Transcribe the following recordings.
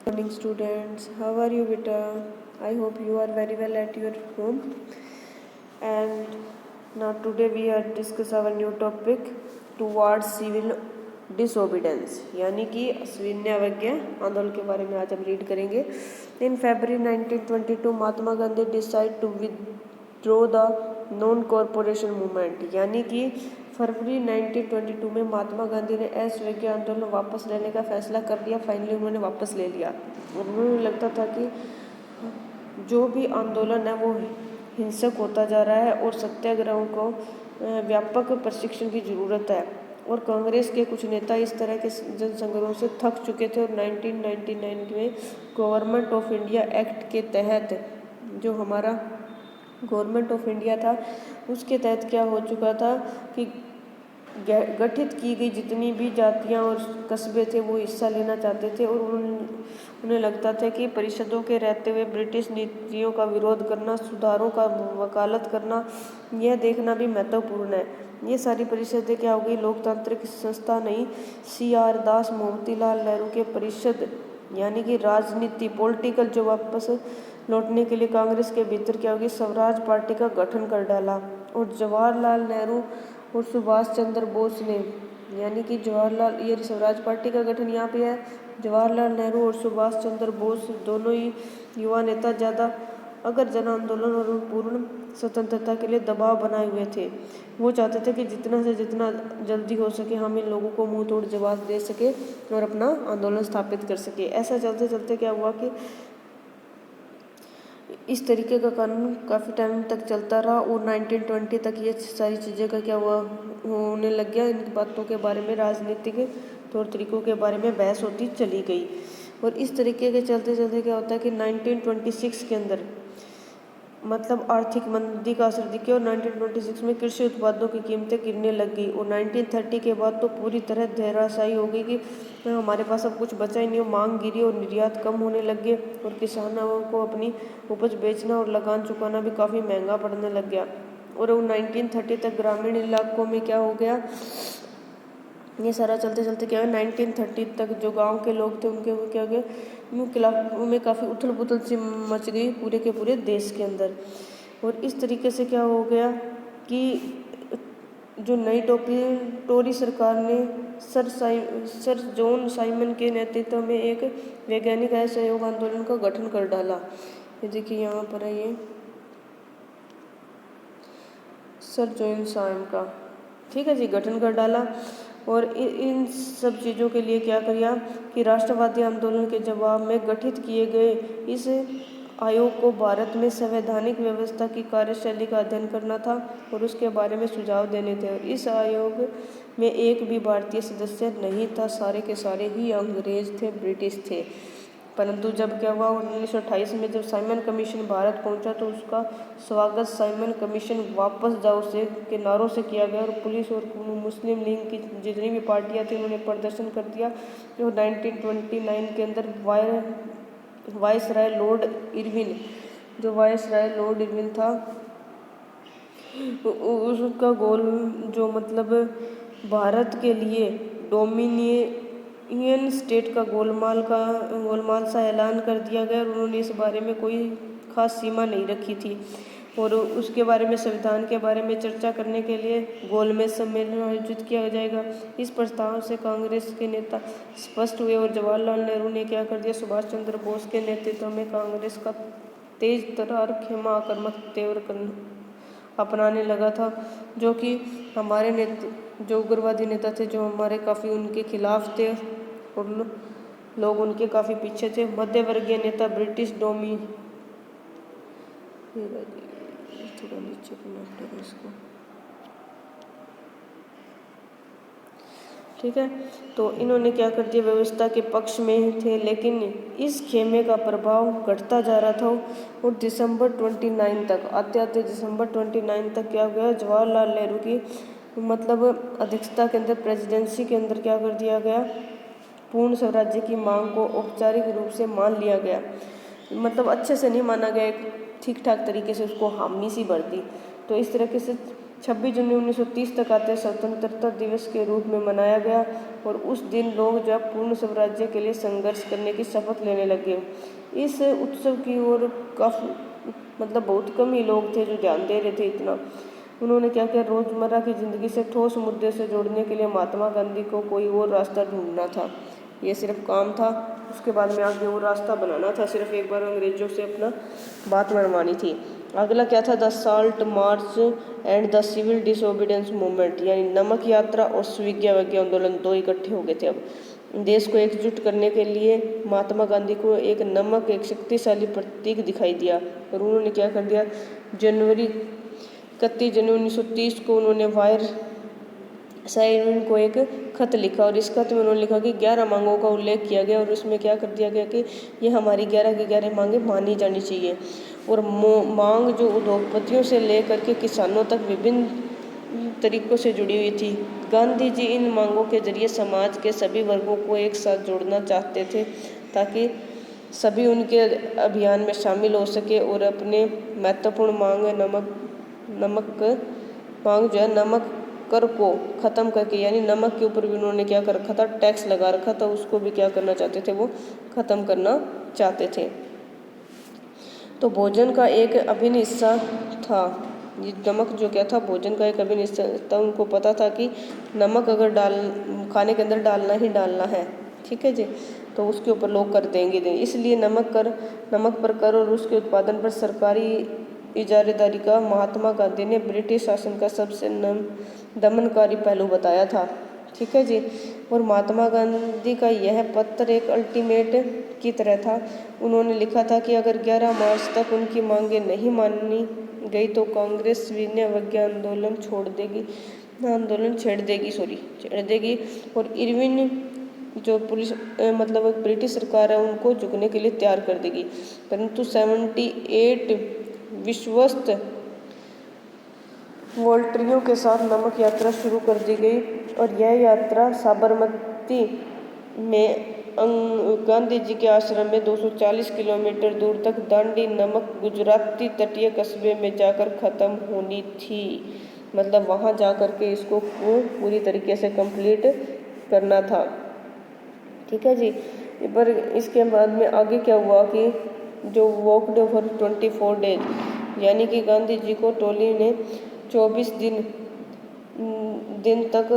Morning students, how are you beta? I hope you are very well at your home. And now today we are discuss our new topic towards civil disobedience, यानी कि अश्विन्य अवज्ञा आंदोलन के बारे में आज हम रीड करेंगे। In February 1922 Mahatma Gandhi decide to withdraw the non corporation movement, यानी कि फरवरी 1922 में महात्मा गांधी ने असहयोग आंदोलन वापस लेने का फैसला कर लिया। फाइनली उन्होंने वापस ले लिया। उन्हें लगता था कि जो भी आंदोलन है वो हिंसक होता जा रहा है और सत्याग्रहों को व्यापक प्रशिक्षण की ज़रूरत है, और कांग्रेस के कुछ नेता इस तरह के जनसंग्रहों से थक चुके थे। और 1999 में गवर्नमेंट ऑफ इंडिया एक्ट के तहत, जो हमारा गवर्नमेंट ऑफ इंडिया था, उसके तहत क्या हो चुका था कि गठित की गई जितनी भी जातियां और कस्बे थे वो हिस्सा लेना चाहते थे, और उन्हें लगता था कि परिषदों के रहते हुए ब्रिटिश नीतियों का विरोध करना, सुधारों का वकालत करना, यह देखना भी महत्वपूर्ण है। ये सारी परिषदें क्या हो गई, लोकतांत्रिक संस्था नहीं, CR दास, मोतीलाल नेहरू के परिषद, यानी कि राजनीति पॉलिटिकल जो वापस लौटने के लिए कांग्रेस के भीतर क्या होगी, स्वराज पार्टी का गठन कर डाला। और जवाहरलाल नेहरू और सुभाष चंद्र बोस ने, यानी कि जवाहरलाल, ये स्वराज पार्टी का गठन यहाँ पे है। जवाहरलाल नेहरू और सुभाष चंद्र बोस दोनों ही युवा नेता ज़्यादा अगर जन आंदोलन और पूर्ण स्वतंत्रता के लिए दबाव बनाए हुए थे। वो चाहते थे कि जितना से जितना जल्दी हो सके हम इन लोगों को मुंह तोड़ जवाब दे सके और अपना आंदोलन स्थापित कर सके। ऐसा चलते चलते क्या हुआ कि इस तरीके का कानून काफ़ी टाइम तक चलता रहा, और 1920 तक ये सारी चीज़ें का क्या हुआ, होने लग गया। इन बातों के बारे में, राजनीतिक तौर तरीक़ों के बारे में बहस होती चली गई। और इस तरीके के चलते चलते क्या होता है कि 1926 के अंदर मतलब आर्थिक मंदी का असर दिखे, और 1926 में कृषि उत्पादों की कीमतें गिरने लग गई। और 1930 के बाद तो पूरी तरह धराशायी हो गई कि हमारे पास अब कुछ बचा ही नहीं हो। मांग गिरी और निर्यात कम होने लग गए, और किसानों को अपनी उपज बेचना और लगान चुकाना भी काफ़ी महंगा पड़ने लग गया। और 1930 तक ग्रामीण इलाकों में क्या हो गया, ये सारा चलते चलते क्या है, 1930 तक जो गांव के लोग थे उनके क्या हो गया, में काफ़ी उथल पुथल सी मच गई पूरे के पूरे देश के अंदर। और इस तरीके से क्या हो गया कि जो नई टोरी सरकार ने सर जॉन साइमन के नेतृत्व में एक वैज्ञानिक असहयोग आंदोलन का गठन कर डाला। ये देखिए यहाँ पर है, ये सर जॉन साइमन का, ठीक है जी, गठन कर डाला। और इन सब चीज़ों के लिए क्या किया कि राष्ट्रवादी आंदोलन के जवाब में गठित किए गए इस आयोग को भारत में संवैधानिक व्यवस्था की कार्यशैली का अध्ययन करना था और उसके बारे में सुझाव देने थे। और इस आयोग में एक भी भारतीय सदस्य नहीं था, सारे के सारे ही अंग्रेज थे, ब्रिटिश थे। परंतु जब क्या हुआ, 1928 में जब साइमन कमीशन भारत पहुंचा तो उसका स्वागत साइमन कमीशन वापस जाओ से के नारों से किया गया, और पुलिस और मुस्लिम लीग की जितनी भी पार्टियां थी उन्होंने प्रदर्शन कर दिया। जो 1929 के अंदर वायसराय लॉर्ड इरविन, जो वायसराय लॉर्ड इरविन था, उसका गोल जो मतलब भारत के लिए डोमिनियन स्टेट का गोलमाल सा ऐलान कर दिया गया, और उन्होंने इस बारे में कोई खास सीमा नहीं रखी थी। और उसके बारे में, संविधान के बारे में चर्चा करने के लिए गोलमेज सम्मेलन आयोजित किया जाएगा। इस प्रस्ताव से कांग्रेस के नेता स्पष्ट हुए, और जवाहरलाल नेहरू ने क्या कर दिया, सुभाष चंद्र बोस के नेतृत्व में कांग्रेस का तेज तर्रार खेमा आक्रामक तेवर अपनाने लगा था, जो कि हमारे जो उग्रवादी नेता थे, जो हमारे काफ़ी उनके खिलाफ थे और लोग उनके काफ़ी पीछे थे। मध्यवर्गीय नेता ब्रिटिश थोड़ा नीचे करना पड़ेगा इसको, ठीक है। तो इन्होंने क्या कर दिया, व्यवस्था के पक्ष में थे, लेकिन इस खेमे का प्रभाव घटता जा रहा था। और दिसंबर 29 तक आते दिसंबर 29 तक क्या हो गया, जवाहरलाल नेहरू की मतलब अध्यक्षता के अंदर प्रेसिडेंसी के अंदर क्या कर दिया गया, पूर्ण स्वराज्य की मांग को औपचारिक रूप से मान लिया गया। मतलब अच्छे से नहीं माना गया, एक ठीक ठाक तरीके से उसको हामी सी भर दी। तो इस तरीके से 26 जनवरी 1930 तक आते स्वतंत्रता दिवस के रूप में मनाया गया और उस दिन लोग जब पूर्ण स्वराज्य के लिए संघर्ष करने की शपथ लेने लगे। इस उत्सव की ओर काफ़ी बहुत कम ही लोग थे जो ध्यान दे रहे थे इतना। उन्होंने क्या किया, रोज़मर्रा की ज़िंदगी से ठोस मुद्दे से जोड़ने के लिए महात्मा गांधी को कोई और रास्ता ढूंढना था। ये सिर्फ काम था, उसके बाद में आगे वो रास्ता बनाना था। सिर्फ एक बार अंग्रेजों से अपना बात मनवानी थी। अगला क्या था, the salt march and the civil disobedience movement, यानी नमक यात्रा और स्वीकृति आंदोलन दो इकट्ठे हो गए थे। अब देश को एकजुट करने के लिए महात्मा गांधी को एक नमक एक शक्तिशाली प्रतीक दिखाई दिया और उन्होंने क्या कर दिया, 31 जनवरी 1930 को उन्होंने वायर साइरन को एक खत लिखा और इस खत में उन्होंने लिखा कि 11 मांगों का उल्लेख किया गया और उसमें क्या कर दिया गया कि ये हमारी 11 की 11 मांगें मानी जानी चाहिए। और मांग जो उद्योगपतियों से लेकर के किसानों तक विभिन्न तरीकों से जुड़ी हुई थी। गांधी जी इन मांगों के जरिए समाज के सभी वर्गों को एक साथ जोड़ना चाहते थे ताकि सभी उनके अभियान में शामिल हो सके और अपने महत्वपूर्ण मांग नमक कर को ख़त्म करके, यानी नमक के ऊपर भी उन्होंने क्या कर रखा था, टैक्स लगा रखा था, उसको भी क्या करना चाहते थे, वो ख़त्म करना चाहते थे। तो भोजन का एक अभिन्न हिस्सा था, ये नमक जो क्या था, भोजन का एक अभिन्न हिस्सा था। उनको पता था कि नमक अगर खाने के अंदर डालना ही डालना है, ठीक है जी, तो उसके ऊपर लोग कर देंगे। इसलिए नमक पर कर और उसके उत्पादन पर सरकारी इजारेदारी का महात्मा गांधी ने ब्रिटिश शासन का सबसे दमनकारी पहलू बताया था, ठीक है जी। और महात्मा गांधी का यह पत्र एक अल्टीमेट की तरह था। उन्होंने लिखा था कि अगर 11 मार्च तक उनकी मांगें नहीं मानी गई तो कांग्रेस विनयावज्ञा आंदोलन छेड़ देगी और इरविन जो पुलिस ब्रिटिश सरकार है उनको झुकने के लिए तैयार कर देगी। परंतु 78 विश्वस्त वॉलंटियरों के साथ नमक यात्रा शुरू कर दी गई और यह यात्रा साबरमती में गांधी जी के आश्रम में 240 किलोमीटर दूर तक दांडी नमक गुजराती तटीय कस्बे में जाकर ख़त्म होनी थी। वहाँ जा कर के इसको पूरी तरीके से कंप्लीट करना था, ठीक है जी। पर इसके बाद में आगे क्या हुआ कि जो वॉकड फॉर 24 डेज, यानी कि गांधी जी को टोली ने 24 दिन तक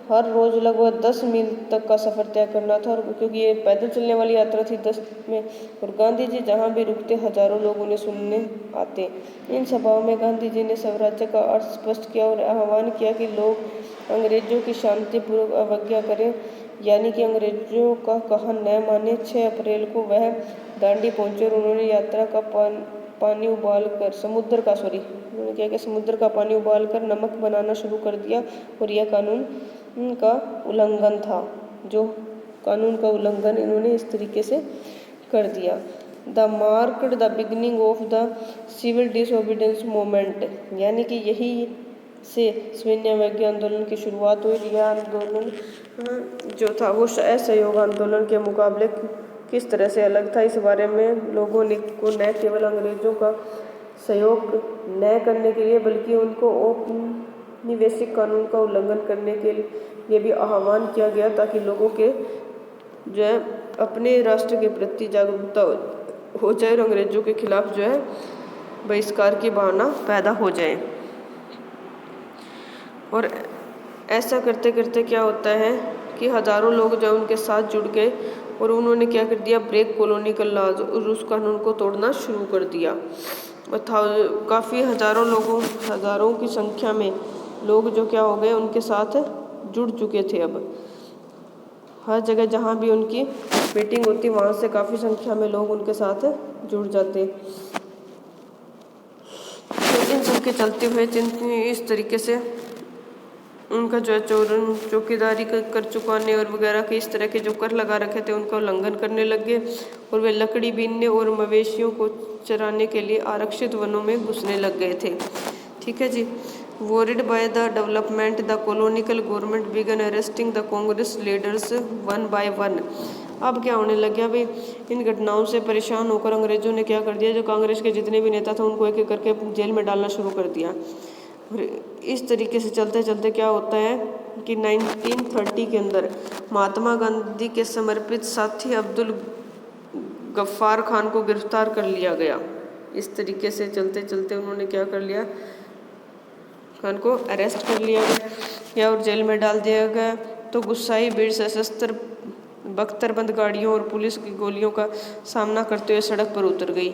हर रोज़ लगभग 10 मील तक का सफ़र तय करना था। और क्योंकि ये पैदल चलने वाली यात्रा थी 10 में, और गांधी जी जहाँ भी रुकते हजारों लोग उन्हें सुनने आते। इन सभाओं में गांधी जी ने स्वराज्य का अर्थ स्पष्ट किया और आह्वान किया कि लोग अंग्रेजों की शांतिपूर्वक अवज्ञा करें, यानी कि अंग्रेजों का कहा न माने। 6 अप्रैल को वह दांडी पहुंचे और उन्होंने यात्रा का पानी उबालकर समुद्र का पानी उबालकर नमक बनाना शुरू कर दिया। और यह कानून का उल्लंघन था, जो कानून का उल्लंघन इन्होंने इस तरीके से कर दिया। The marked the beginning of the civil disobedience movement, यानी कि यही से सविनय आंदोलन की शुरुआत हुई। यह आंदोलन जो था वो असहयोग आंदोलन के मुकाबले किस तरह से अलग था, इस बारे में लोगों ने को न केवल अंग्रेजों का सहयोग न करने के लिए बल्कि उनको औपनिवेशिक कानून का उल्लंघन करने के लिए भी आह्वान किया गया, ताकि लोगों के जो है अपने राष्ट्र के प्रति जागरूकता हो जाए और अंग्रेजों के खिलाफ जो है बहिष्कार की भावना पैदा हो जाए। और ऐसा करते करते क्या होता है कि हज़ारों लोग जो उनके साथ जुड़ गए और उन्होंने क्या कर दिया, ब्रेक कॉलोनिकल लॉज और उस कानून को तोड़ना शुरू कर दिया। काफ़ी हज़ारों की संख्या में लोग जो क्या हो गए उनके साथ जुड़ चुके थे। अब हर जगह जहाँ भी उनकी मीटिंग होती वहाँ से काफ़ी संख्या में लोग उनके साथ जुड़ जाते। तो इन सब के चलते हुए इस तरीके से उनका जो है चौकीदारी कर चुकाने और वगैरह के इस तरह के जो कर लगा रखे थे उनका उल्लंघन करने लग गए और वे लकड़ी बीनने और मवेशियों को चराने के लिए आरक्षित वनों में घुसने लग गए थे, ठीक है जी। Worried by the development the colonial government began arresting the Congress leaders one by one. अब क्या होने लग गया भाई, इन घटनाओं से परेशान होकर अंग्रेजों ने क्या कर दिया, जो कांग्रेस के जितने भी नेता थे उनको एक एक करके जेल में डालना शुरू कर दिया। और इस तरीके से चलते चलते क्या होता है कि 1930 के अंदर महात्मा गांधी के समर्पित साथी अब्दुल गफ्फार खान को गिरफ्तार कर लिया गया। इस तरीके से चलते चलते उन्होंने क्या कर लिया, खान को अरेस्ट कर लिया गया और जेल में डाल दिया गया। तो गुस्साई भीड़ सशस्त्र बख्तरबंद गाड़ियों और पुलिस की गोलियों का सामना करते हुए सड़क पर उतर गई।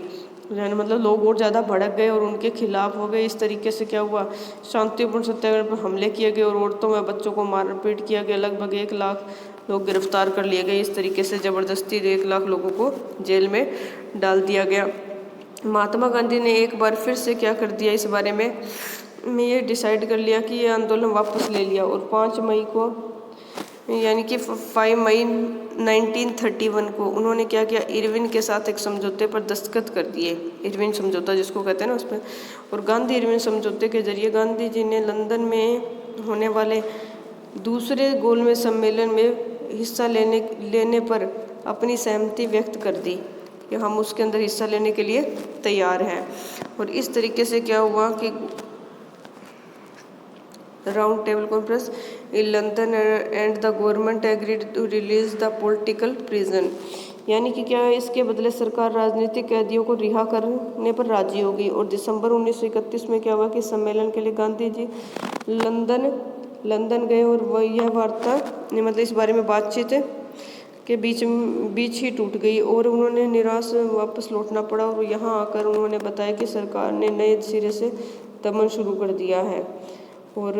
यानी मतलब लोग और ज़्यादा भड़क गए और उनके खिलाफ हो गए। इस तरीके से क्या हुआ, शांतिपूर्ण सत्याग्रह पर हमले किए गए और औरतों व बच्चों को मारपीट किया गया। लगभग 1 लाख लोग गिरफ्तार कर लिए गए। इस तरीके से ज़बरदस्ती 1 लाख लोगों को जेल में डाल दिया गया। महात्मा गांधी ने एक बार फिर से क्या कर दिया, इस बारे में ये डिसाइड कर लिया कि ये आंदोलन वापस ले लिया और 5 मई को यानी कि 5 मई 1931 को उन्होंने क्या किया, इरविन के साथ एक समझौते पर दस्तखत कर दिए। इरविन समझौता जिसको कहते हैं ना, उसमें। और गांधी इरविन समझौते के जरिए गांधी जी ने लंदन में होने वाले दूसरे गोलमेज सम्मेलन में हिस्सा लेने पर अपनी सहमति व्यक्त कर दी कि हम उसके अंदर हिस्सा लेने के लिए तैयार हैं। और इस तरीके से क्या हुआ कि round table conference in London and the government agreed to release the political prison. यानी कि क्या है, इसके बदले सरकार राजनीतिक कैदियों को रिहा करने पर राजी हो गई। और दिसंबर 1931 में क्या हुआ कि सम्मेलन के लिए गांधी जी लंदन गए और वह यह वार्ता मतलब इस बारे में बातचीत के बीच ही टूट गई और उन्होंने निराश वापस लौटना पड़ा। और यहाँ आकर उन्होंने बताया कि सरकार ने नए सिरे से दमन शुरू कर दिया है। और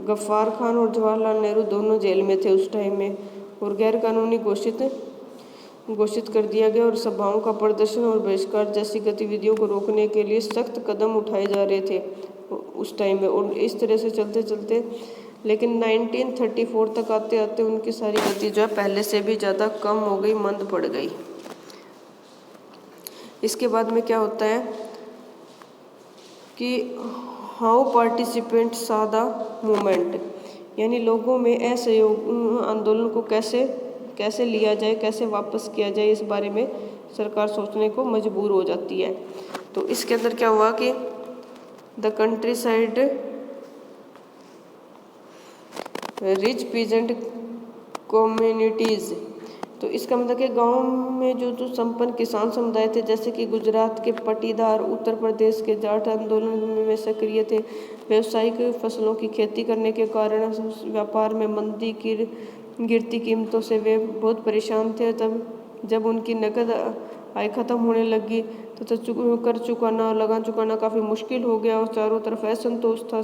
गफ्फार खान और जवाहरलाल नेहरू दोनों जेल में थे उस टाइम में और गैर कानूनी घोषित कर दिया गया। और सभाओं का प्रदर्शन और बहिष्कार जैसी गतिविधियों को रोकने के लिए सख्त कदम उठाए जा रहे थे उस टाइम में। और इस तरह से चलते चलते लेकिन 1934 तक आते आते उनकी सारी गति जो है पहले से भी ज़्यादा कम हो गई, मंद पड़ गई। इसके बाद में क्या होता है कि हाउ पार्टिसिपेंट सा द मूवमेंट, यानी लोगों में असहयोग आंदोलन को कैसे लिया जाए, कैसे वापस किया जाए, इस बारे में सरकार सोचने को मजबूर हो जाती है। तो इसके अंदर क्या हुआ कि the country side rich peasant communities, तो इसका मतलब कि गांव में जो संपन्न किसान समुदाय थे, जैसे कि गुजरात के पटीदार, उत्तर प्रदेश के जाट आंदोलन में सक्रिय थे। व्यावसायिक फसलों की खेती करने के कारण व्यापार में मंदी की गिरती कीमतों से वे बहुत परेशान थे। तब जब उनकी नकद आय खत्म होने लगी तो कर चुकाना, लगान चुकाना काफ़ी मुश्किल हो गया और चारों तरफ असंतोष था।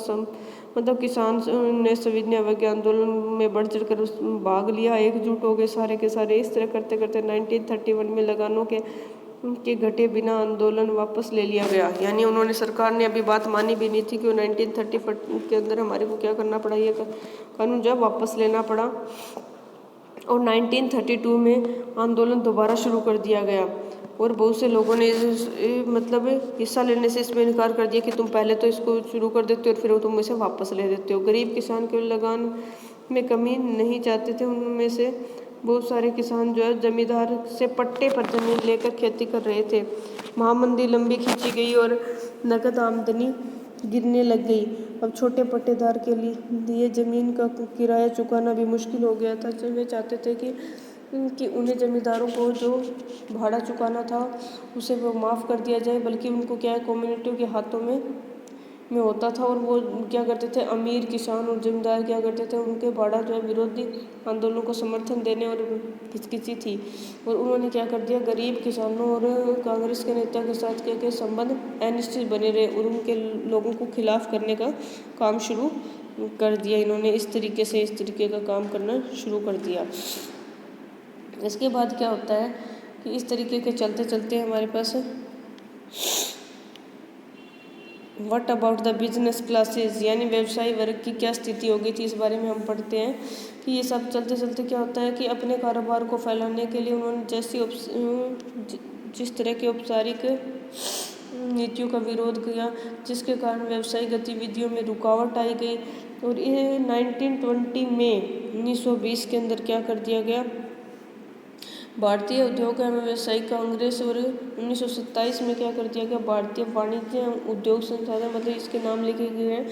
मतलब किसान ने सविनय अवज्ञा आंदोलन में बढ़ चढ़ कर भाग लिया, एकजुट हो गए सारे के सारे। इस तरह करते करते 1931 में लगानों के घटे बिना आंदोलन वापस ले लिया गया। यानी उन्होंने, सरकार ने अभी बात मानी भी नहीं थी कि 1930 के अंदर हमारे को क्या करना पड़ा, ये कानून जब वापस लेना पड़ा। और 1932 में आंदोलन दोबारा शुरू कर दिया गया और बहुत से लोगों ने मतलब हिस्सा लेने से इसमें इनकार कर दिया कि तुम पहले तो इसको शुरू कर देते हो और फिर तुम इसे वापस ले देते हो। गरीब किसान के लगान में कमी नहीं चाहते थे। उनमें से बहुत सारे किसान जो है जमींदार से पट्टे पर जमीन लेकर खेती कर रहे थे। महामंदी लंबी खींची गई और नकद आमदनी गिरने लग गई। अब छोटे पट्टेदार के लिए ज़मीन का किराया चुकाना भी मुश्किल हो गया था। वे चाहते थे कि उन्हें ज़मींदारों को जो भाड़ा चुकाना था उसे वो माफ़ कर दिया जाए, बल्कि उनको क्या है कम्युनिटियों के हाथों में होता था। और वो क्या करते थे, अमीर किसान और जमींदार क्या करते थे, उनके भाड़ा जो है विरोधी आंदोलनों को समर्थन देने और हिचकिची थी। और उन्होंने क्या कर दिया, गरीब किसानों और कांग्रेस के नेता के साथ क्या संबंध अनिश्चित बने रहे और उनके लोगों को खिलाफ करने का काम शुरू कर दिया। इन्होंने इस तरीके का काम करना शुरू कर दिया। इसके बाद क्या होता है कि इस तरीके के चलते चलते हमारे पास what about the business classes, यानी व्यवसायी वर्ग की क्या स्थिति हो गई थी, इस बारे में हम पढ़ते हैं कि ये सब चलते चलते क्या होता है कि अपने कारोबार को फैलाने के लिए उन्होंने जिस तरह की औपचारिक नीतियों का विरोध किया, जिसके कारण व्यवसायिक गतिविधियों में रुकावट आई गई। और ये 1920 में 1920 के अंदर क्या कर दिया गया भारतीय उद्योग एवं व्यवसायिक कांग्रेस और 1927 में क्या कर दिया गया, भारतीय वाणिज्य एवं उद्योग संस्थान, मतलब इसके नाम लिखे गए हैं।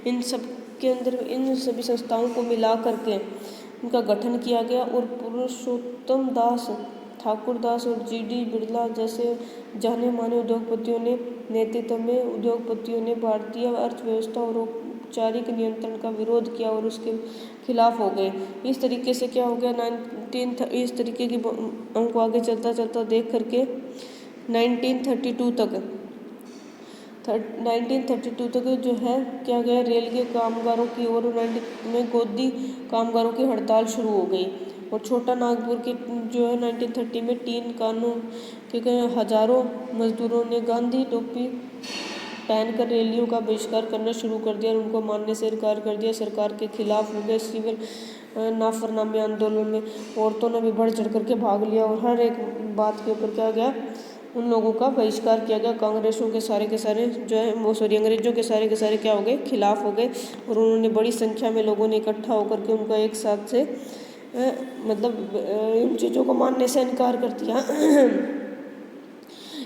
इन सब के अंदर इन सभी संस्थाओं को मिला करके उनका गठन किया गया और पुरुषोत्तम दास, ठाकुर दास और GD बिरला जैसे जाने माने उद्योगपतियों ने नेतृत्व में उद्योगपतियों ने भारतीय अर्थव्यवस्था और औपचारिक नियंत्रण का विरोध किया और उसके खिलाफ हो गए। इस तरीके से क्या हो गया, इस तरीके की हमको आगे चलता चलता देख करके 1932 तक जो है क्या गया, रेल के कामगारों की और में गोदी कामगारों की हड़ताल शुरू हो गई। और छोटा नागपुर के जो है 1930 में टीन कानून के हजारों मजदूरों ने गांधी टोपी पहनकर रैलियों का बहिष्कार करना शुरू कर दिया और उनको मानने से इनकार कर दिया। सरकार के खिलाफ हो गए सिविल नाफरमानी आंदोलन में औरतों ने भी बढ़ चढ़ करके भाग लिया और हर एक बात के ऊपर क्या गया, उन लोगों का बहिष्कार किया गया। कांग्रेसों के सारे जो है वो अंग्रेजों के सारे क्या हो गए, खिलाफ हो गए और उन्होंने बड़ी संख्या में लोगों ने इकट्ठा होकर के उनका एक साथ से मतलब इन चीज़ों को मानने से इनकार कर दिया।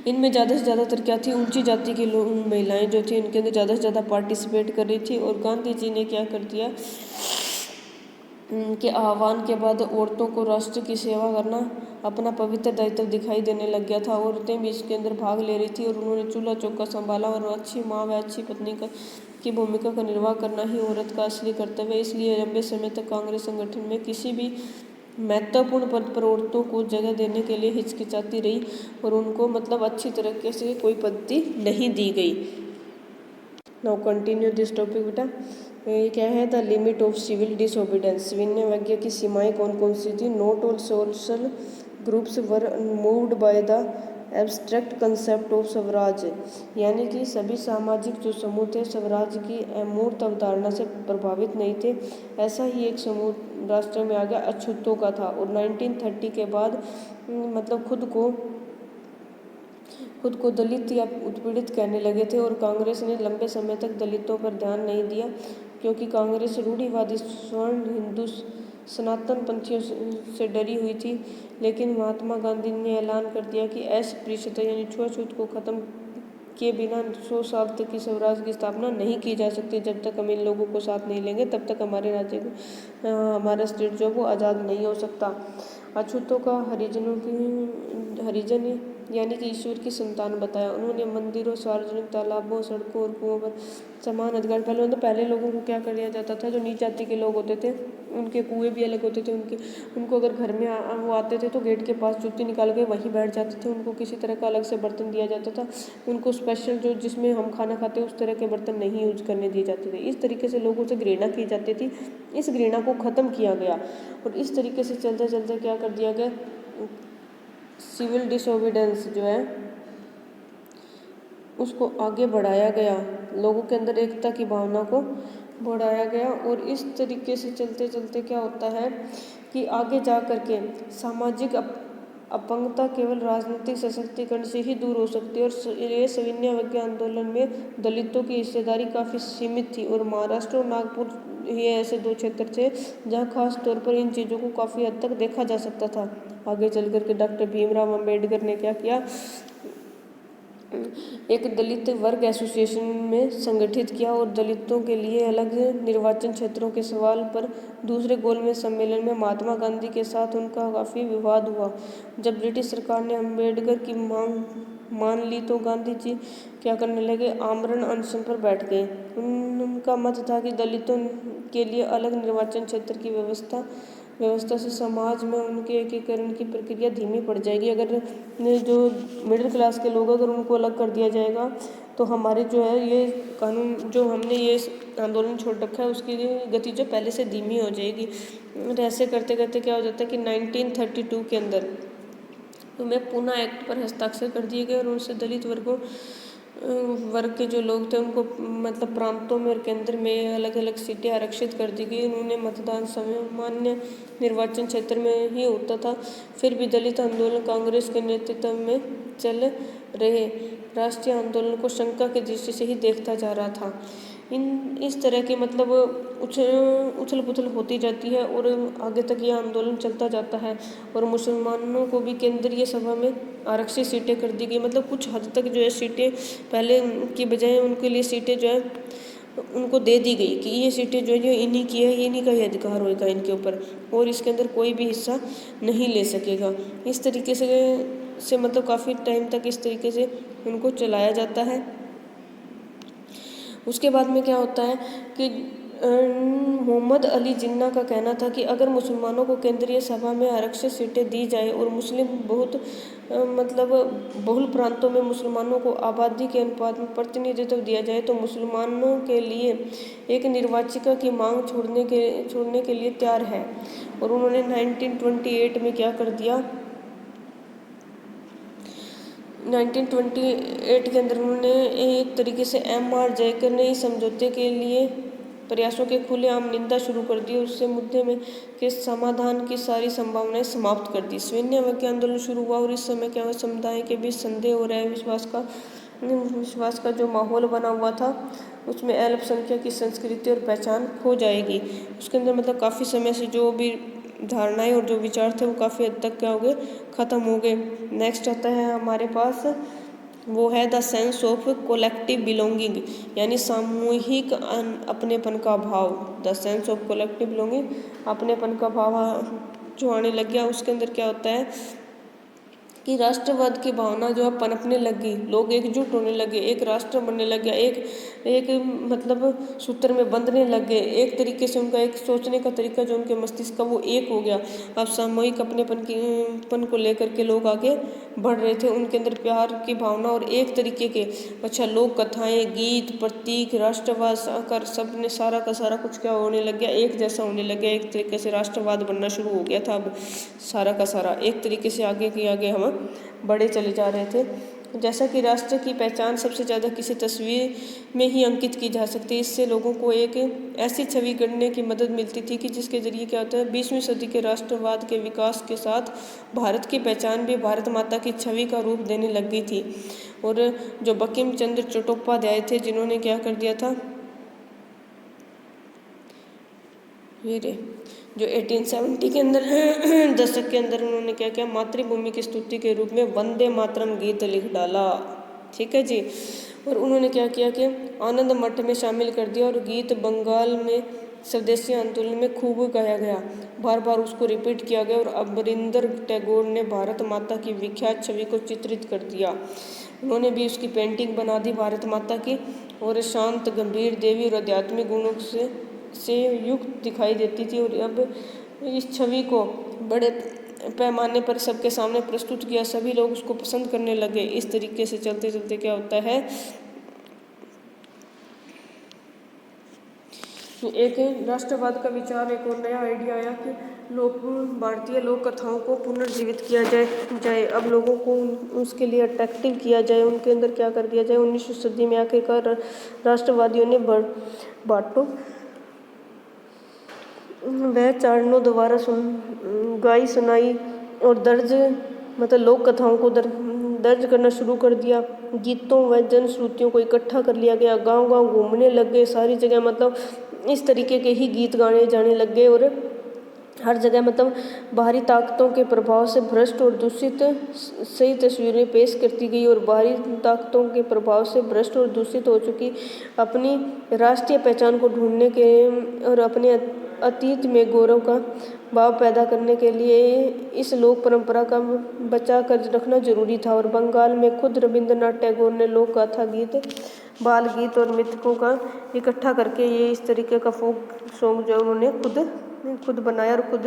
इनमें ज़्यादा से ज़्यादातर क्या थी, ऊंची जाति की लोग महिलाएं जो थी इनके अंदर ज़्यादा से ज़्यादा पार्टिसिपेट कर रही थी। और गांधी जी ने क्या कर दिया, उनके आह्वान के बाद औरतों को राष्ट्र की सेवा करना अपना पवित्र दायित्व दिखाई देने लग गया था। औरतें भी इसके अंदर भाग ले रही थी और उन्होंने चूल्हा चौका संभाला और अच्छी माँ व अच्छी पत्नी की भूमिका का निर्वाह करना ही औरत का असली कर्तव्य है। इसलिए लंबे समय तक कांग्रेस संगठन में किसी भी महत्वपूर्ण पद पर औरतों को जगह देने के लिए हिचकिचाती रही और उनको मतलब अच्छी तरीके से कोई पदवी नहीं दी गई। नाउ कंटिन्यू दिस टॉपिक बेटा। ये क्या है, the limit of civil disobedience. विनय की सीमाएं कौन कौन सी थी। Not all social groups were moved by the abstract concept of swaraj, यानी कि सभी सामाजिक जो समूह थे स्वराज की अमूर्त अवधारणा से प्रभावित नहीं थे। ऐसा ही एक समूह राष्ट्र में आ गया अछूतों का था और 1930 के बाद मतलब खुद को दलित या उत्पीड़ित कहने लगे थे। और कांग्रेस ने लंबे समय तक दलितों पर ध्यान नहीं दिया क्योंकि कांग्रेस रूढ़िवादी स्वर्ण हिंदू सनातन पंथियों से डरी हुई थी। लेकिन महात्मा गांधी ने ऐलान कर दिया कि अस्पृश्यता यानी छुआछूत को खत्म किए बिना 100 साल तक की स्वराज की स्थापना नहीं की जा सकती। जब तक हम इन लोगों को साथ नहीं लेंगे तब तक हमारे राज्य को हमारा स्टेट जो वो आज़ाद नहीं हो सकता। अछूतों का हरिजन यानी कि ईश्वर की संतान बताया। उन्होंने मंदिरों, सार्वजनिक तालाबों, सड़कों और कुओं पर समान अधिकार। पहले लोगों को क्या कर दिया जाता था, जो नीच जाति के लोग होते थे उनके कुएं भी अलग होते थे। उनको अगर घर में वो आते थे तो गेट के पास जूती निकाल के वहीं बैठ जाते थे। उनको किसी तरह का अलग से बर्तन दिया जाता था। उनको स्पेशल जो जिसमें हम खाना खाते उस तरह के बर्तन नहीं यूज करने दिए जाते थे। इस तरीके से लोगों से घृणा की जाती थी। इस घृणा को ख़त्म किया गया और इस तरीके से चलते चलते क्या कर दिया गया, सिविल डिसोबीडियंस जो है उसको आगे बढ़ाया गया। लोगों के अंदर एकता की भावना को बढ़ाया गया और इस तरीके से चलते चलते क्या होता है कि आगे जा कर के सामाजिक अपंगता केवल राजनीतिक सशक्तिकरण से ही दूर हो सकती है। और ये सविनय अवज्ञा आंदोलन में दलितों की हिस्सेदारी काफ़ी सीमित थी और महाराष्ट्र और नागपुर ये ऐसे दो क्षेत्र थे जहाँ खास तौर पर इन चीज़ों को काफ़ी हद तक देखा जा सकता था। आगे चल कर के डॉक्टर भीमराव अम्बेडकर ने क्या किया, एक दलित वर्ग एसोसिएशन में संगठित किया और दलितों के लिए अलग निर्वाचन क्षेत्रों के सवाल पर दूसरे गोलमेज सम्मेलन में महात्मा गांधी के साथ उनका काफ़ी विवाद हुआ। जब ब्रिटिश सरकार ने अम्बेडकर की मांग मान ली तो गांधी जी क्या करने लगे, आमरण अनशन पर बैठ गए। उनका मत था कि दलितों के लिए अलग निर्वाचन क्षेत्र की व्यवस्था से समाज में उनके एकीकरण की प्रक्रिया धीमी पड़ जाएगी। अगर जो मिडिल क्लास के लोग अगर उनको अलग कर दिया जाएगा तो हमारे जो है ये कानून जो हमने ये आंदोलन छोड़ रखा है उसकी गति जो पहले से धीमी हो जाएगी। और ऐसे करते करते क्या हो जाता है कि 1932 के अंदर तो में पूना एक्ट पर हस्ताक्षर कर दिए गए और उनसे दलित वर्ग के जो लोग थे उनको मतलब प्रांतों में और केंद्र में अलग अलग सीटें आरक्षित कर दी गई। उन्होंने मतदान सामान्य निर्वाचन क्षेत्र में ही होता था। फिर भी दलित आंदोलन कांग्रेस के नेतृत्व में चल रहे राष्ट्रीय आंदोलन को शंका की दृष्टि से ही देखता जा रहा था। इस तरह के मतलब उछल पुछल होती जाती है और आगे तक यह आंदोलन चलता जाता है और मुसलमानों को भी केंद्रीय सभा में आरक्षित सीटें कर दी गई। मतलब कुछ हद तक जो है सीटें पहले की बजाय उनके लिए सीटें जो है उनको दे दी गई कि ये सीटें जो है इन्हीं की है, इन्हीं का ही अधिकार होगा इनके ऊपर और इसके अंदर कोई भी हिस्सा नहीं ले सकेगा। इस तरीके से मतलब काफ़ी टाइम तक इस तरीके से उनको चलाया जाता है। उसके बाद में क्या होता है कि मोहम्मद अली जिन्ना का कहना था कि अगर मुसलमानों को केंद्रीय सभा में आरक्षित सीटें दी जाए और मुस्लिम बहुत मतलब बहुल प्रांतों में मुसलमानों को आबादी के अनुपात में प्रतिनिधित्व दिया जाए तो मुसलमानों के लिए एक निर्वाचिका की मांग छोड़ने के लिए तैयार है। और उन्होंने 1928 में क्या कर दिया, 1928 के अंदर उन्होंने एक तरीके से M.R. जयकर ने इस समझौते के लिए प्रयासों के खुलेआम निंदा शुरू कर दी और उससे मुद्दे में के समाधान की सारी संभावनाएं समाप्त कर दी। सविनय अवज्ञा आंदोलन शुरू हुआ और इस समय क्या हुआ, समुदाय के बीच संदेह और विश्वास का जो माहौल बना हुआ था उसमें अल्पसंख्यक की संस्कृति और पहचान खो जाएगी। उसके अंदर मतलब काफ़ी समय से जो भी धारणाएं और जो विचार थे वो काफ़ी हद तक क्या हो गए, ख़त्म हो गए। नेक्स्ट आता है हमारे पास, वो है the sense of collective belonging, यानी सामूहिक अपनेपन का भाव। The sense of collective belonging, अपनेपन का भाव जो आने लग गया। उसके अंदर क्या होता है कि राष्ट्रवाद की भावना जो है पनपने लगी, लोग एकजुट होने लगे, एक राष्ट्र बनने लग गया, एक मतलब सूत्र में बंधने लग गए। एक तरीके से उनका एक सोचने का तरीका जो उनके मस्तिष्क का वो एक हो गया। अब सामूहिक अपनेपन को लेकर के लोग आगे बढ़ रहे थे, उनके अंदर प्यार की भावना और एक तरीके के लोक कथाएं, गीत, प्रतीक, राष्ट्रवाद कर सब ने सारा का सारा कुछ क्या होने लग गया, एक जैसा होने लग गया। एक तरीके से राष्ट्रवाद बनना शुरू हो गया था। अब सारा का सारा एक तरीके से आगे की आगे हम बड़े चले जा रहे थे। जैसा कि राष्ट्र की पहचान सबसे ज़्यादा किसी तस्वीर में ही अंकित की जा सकती है, इससे लोगों को एक ऐसी छवि गढ़ने की मदद मिलती थी कि जिसके जरिए क्या होता है 20वीं सदी के राष्ट्रवाद के विकास के साथ भारत की पहचान भी भारत माता की छवि का रूप देने लग गई थी। और जो बंकिम चंद्र चट्टोपाध्याय थे जिन्होंने क्या कर दिया था, जो 1870 के अंदर दशक के अंदर उन्होंने क्या किया, मातृभूमि की स्तुति के रूप में वंदे मातरम गीत लिख डाला। ठीक है जी। और उन्होंने क्या किया कि आनंद मठ में शामिल कर दिया और गीत बंगाल में स्वदेशी आंदोलन में खूब गाया गया, बार बार उसको रिपीट किया गया। और अमरिंदर टैगोर ने भारत माता की विख्यात छवि को चित्रित कर दिया, उन्होंने भी उसकी पेंटिंग बना दी भारत माता की। और शांत, गंभीर, देवी और आध्यात्मिक गुणों से युक्त दिखाई देती थी। और अब इस छवि को बड़े पैमाने पर सबके सामने प्रस्तुत किया, सभी लोग उसको पसंद करने लगे। इस तरीके से चलते चलते क्या होता है, एक राष्ट्रवाद का विचार, एक और नया आइडिया आया कि भारतीय लोक कथाओं को पुनर्जीवित किया जाए। अब लोगों को उसके लिए अट्रैक्टिव किया जाए, उनके अंदर क्या कर दिया जाए। 19वीं सदी में आखिरकार राष्ट्रवादियों ने बाटो वह चारणों द्वारा गाई सुनाई और दर्ज लोक कथाओं को दर्ज करना शुरू कर दिया। गीतों व जनश्रुतियों को इकट्ठा कर लिया गया, गांव गांव घूमने लग गए, सारी जगह इस तरीके के ही गीत गाने जाने लग गए। और हर जगह बाहरी ताकतों के प्रभाव से भ्रष्ट और दूषित सही तस्वीरें पेश करती गई। और बाहरी ताकतों के प्रभाव से भ्रष्ट और दूषित हो चुकी अपनी राष्ट्रीय पहचान को ढूंढने के और अपने अतीत में गौरव का भाव पैदा करने के लिए इस लोक परंपरा का बचा कर रखना जरूरी था। और बंगाल में खुद रविंद्रनाथ टैगोर ने लोक गाथा गीत, बाल गीत और मिथकों का इकट्ठा करके ये इस तरीके का फोक सॉन्ग जो उन्होंने खुद बनाया और खुद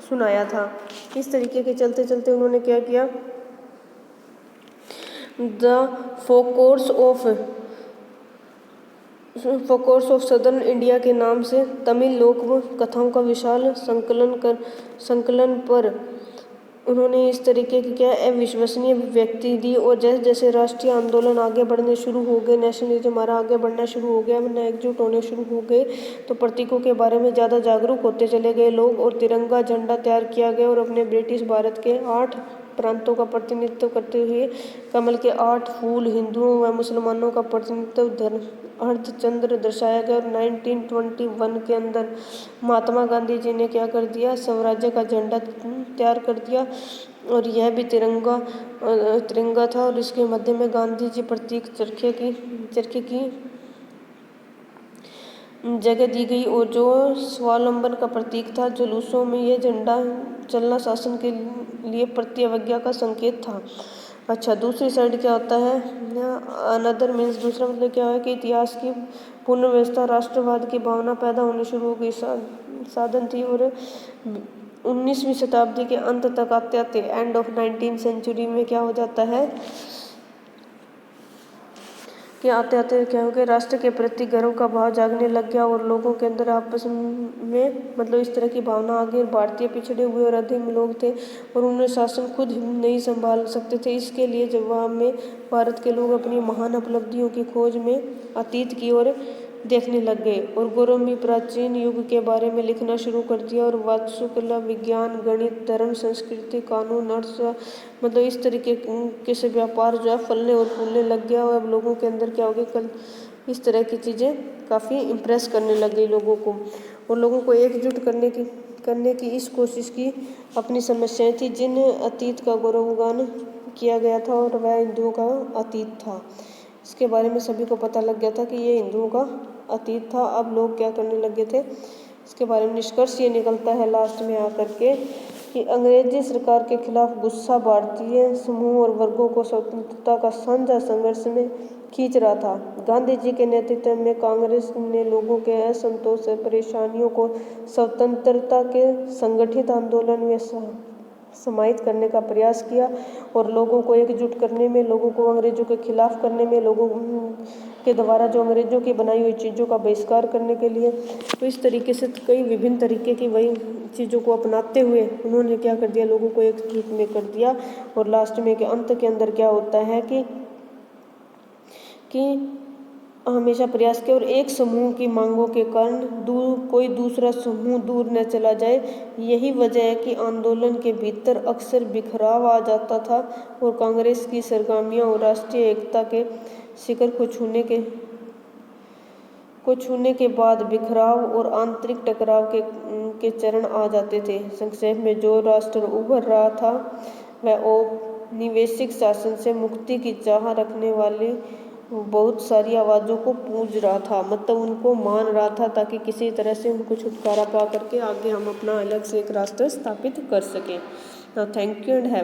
सुनाया था। इस तरीके के चलते चलते उन्होंने क्या किया, द फोकोर्स ऑफ सदर्न इंडिया के नाम से तमिल लोक कथाओं का विशाल संकलन पर उन्होंने इस तरीके की क्या अविश्वसनीय व्यक्ति दी। और जैसे जैसे राष्ट्रीय आंदोलन आगे बढ़ने शुरू हो गए, नेशनलिज्म हमारा आगे बढ़ना शुरू हो गया, एकजुट होने शुरू हो गए, तो प्रतीकों के बारे में ज़्यादा जागरूक होते चले गए लोग। और तिरंगा झंडा तैयार किया गया और अपने ब्रिटिश भारत के 8 प्रांतों का प्रतिनिधित्व करते हुए कमल के 8 फूल हिंदुओं व मुसलमानों का प्रतिनिधित्व अर्धचंद्र दर्शाया गया। और 1921 के अंदर महात्मा गांधी जी ने क्या कर दिया, स्वराज्य का झंडा तैयार कर दिया और यह भी तिरंगा था और इसके मध्य में गांधी जी प्रतीक चरखे की जगह दी गई और जो स्वावलंबन का प्रतीक था। जुलूसों में यह झंडा चलना शासन के लिए प्रतिज्ञा का संकेत था। अच्छा, दूसरी साइड क्या होता है, अनदर मीन्स दूसरा मतलब क्या है कि इतिहास की पुनर्व्यवस्था राष्ट्रवाद की भावना पैदा होनी शुरू हो गई साधन थी। और 19वीं शताब्दी के अंत तक आते आते एंड ऑफ 19th सेंचुरी में क्या हो जाता है कि आते आते क्या हो गया, राष्ट्र के प्रति गर्व का भाव जागने लग गया और लोगों के अंदर आपस में मतलब इस तरह की भावना आ गई। भारतीय पिछड़े हुए और अधीन लोग थे और उन्हें शासन खुद नहीं संभाल सकते थे। इसके लिए जवाब में भारत के लोग अपनी महान उपलब्धियों की खोज में अतीत की ओर देखने लग गए और गौरवमयी प्राचीन युग के बारे में लिखना शुरू कर दिया। और वास्तुकला, विज्ञान, गणित, धर्म, संस्कृति, कानून, अर्थ मतलब इस तरीके से व्यापार जो है फलने और फूलने लग गया। और अब लोगों के अंदर क्या हो गया, कल इस तरह की चीज़ें काफ़ी इम्प्रेस करने लग गई लोगों को और लोगों को एकजुट करने की इस कोशिश की अपनी समस्याएं थी जिन अतीत का गौरवगान किया गया था और वह हिंदुओं का अतीत था। इसके बारे में सभी को पता लग गया था कि ये हिंदुओं का अतीत था। अब लोग क्या करने लगे थे, इसके बारे में निष्कर्ष ये निकलता है लास्ट में आकर के कि अंग्रेजी सरकार के खिलाफ गुस्सा भारतीय समूह और वर्गों को स्वतंत्रता का साझा संघर्ष में खींच रहा था। गांधी जी के नेतृत्व में कांग्रेस ने लोगों के असंतोष और परेशानियों को स्वतंत्रता के संगठित आंदोलन में समाहित करने का प्रयास किया और लोगों को एकजुट करने में, लोगों को अंग्रेजों के खिलाफ करने में, लोगों के द्वारा जो अंग्रेजों की बनाई हुई चीज़ों का बहिष्कार करने के लिए। तो इस तरीके से कई विभिन्न तरीके की वही चीज़ों को अपनाते हुए उन्होंने क्या कर दिया, लोगों को एकजुट में कर दिया। और लास्ट में के अंत के अंदर क्या होता है कि हमेशा प्रयास किया और एक समूह की मांगों के कारण कोई दूसरा समूह दूर न चला जाए। यही वजह है कि आंदोलन के भीतर अक्सर बिखराव आ जाता था और कांग्रेस की सरगर्मियां और राष्ट्रीय एकता के शिखर को छूने के बाद बिखराव और आंतरिक टकराव के चरण आ जाते थे। संक्षेप में जो राष्ट्र उभर रहा था वह औपनिवेशिक शासन से मुक्ति की चाह रखने वाली बहुत सारी आवाज़ों को पूज रहा था, मतलब उनको मान रहा था ताकि किसी तरह से उनको छुटकारा पा करके आगे हम अपना अलग से एक राष्ट्र स्थापित कर सकें। Thank you and have